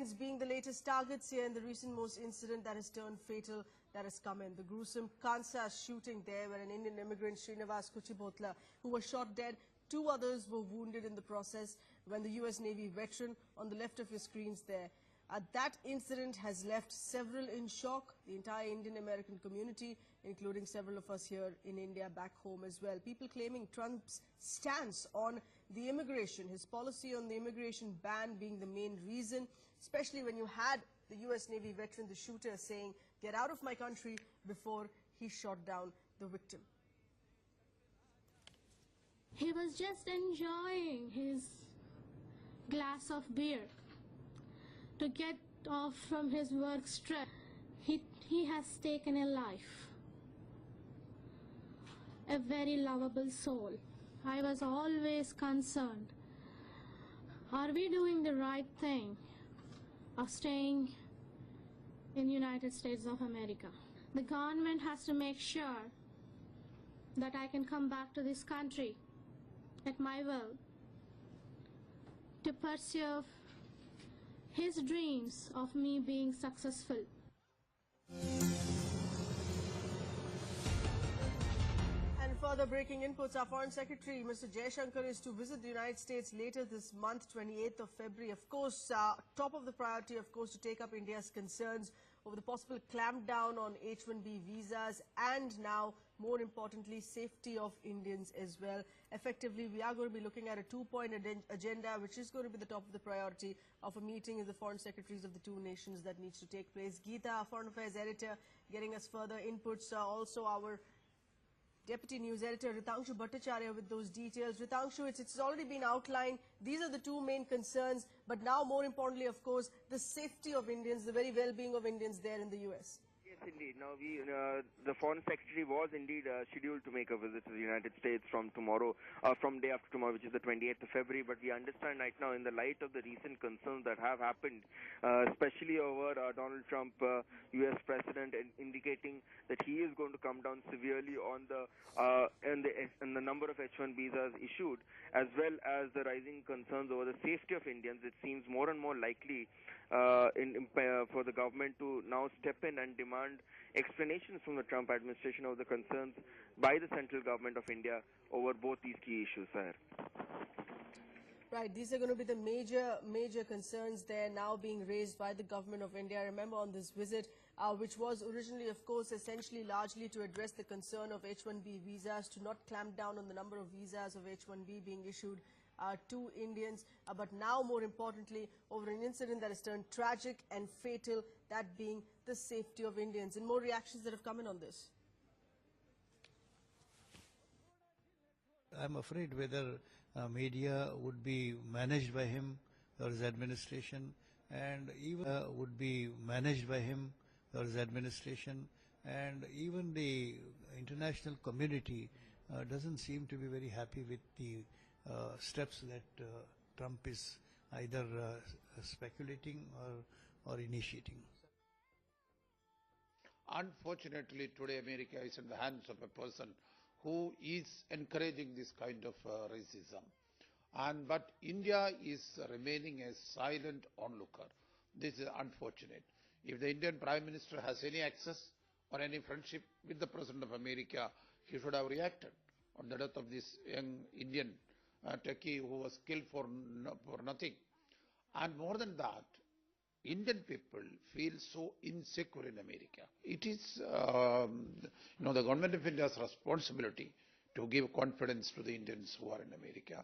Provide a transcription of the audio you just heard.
Being the latest targets here in the recent most incident that has turned fatal that has come in. The gruesome Kansas shooting there where an Indian immigrant, Srinivas Kuchibotla, who was shot dead. 2 others were wounded in the process when the US Navy veteran on the left of your screens there. That incident has left several in shock, the entire Indian-American community, including several of us here in India, back home as well. People claiming Trump's stance on the immigration, his policy on the immigration ban being the main reason, especially when you had the US Navy veteran, the shooter, saying, "Get out of my country," before he shot down the victim. He was just enjoying his glass of beer to get off from his work stress. He has taken a life, a very lovable soul. I was always concerned, are we doing the right thing of staying in United States of America? The government has to make sure that I can come back to this country at my will to pursue his dreams of me being successful. And further breaking inputs, our Foreign Secretary, Mr. Jaishankar, is to visit the United States later this month, 28th of February. Of course, top of the priority, of course, to take up India's concerns over the possible clampdown on H-1B visas and now, more importantly, safety of Indians as well. Effectively, we are going to be looking at a 2-point agenda, which is going to be the top of the priority of a meeting of the foreign secretaries of the 2 nations that needs to take place. Geeta, our Foreign Affairs editor, getting us further inputs. Also, our Deputy News Editor Ritangshu Bhattacharya with those details. Ritangshu, it's already been outlined. These are the 2 main concerns, but now more importantly, of course, the safety of Indians, the very well-being of Indians there in the US. Yes, indeed. Now, the Foreign Secretary was indeed scheduled to make a visit to the United States from tomorrow, from day after tomorrow, which is the 28th of February. But we understand right now, in the light of the recent concerns that have happened, especially over Donald Trump, U.S. President, indicating that he is going to come down severely on the number of H-1 visas issued, as well as the rising concerns over the safety of Indians, it seems more and more likely for the government to now step in and demand explanations from the Trump administration of the concerns by the central government of India over both these key issues, sir. Right, these are going to be the major concerns there now being raised by the government of India. Remember, on this visit, which was originally, of course, essentially largely to address the concern of H-1B visas, to not clamp down on the number of visas of H-1B being issued to Indians, but now more importantly over an incident that has turned tragic and fatal, that being the safety of Indians. And more reactions that have come in on this. I'm afraid whether media would be managed by him or his administration, and even would be managed by him or his administration, and even the international community doesn't seem to be very happy with the steps that Trump is either speculating or initiating. Unfortunately, today America is in the hands of a person who is encouraging this kind of racism. But India is remaining a silent onlooker. This is unfortunate. If the Indian Prime Minister has any access or any friendship with the President of America, he should have reacted on the death of this young Indian techie who was killed for nothing. And more than that, Indian people feel so insecure in America. It is the government of India's responsibility to give confidence to the Indians who are in America.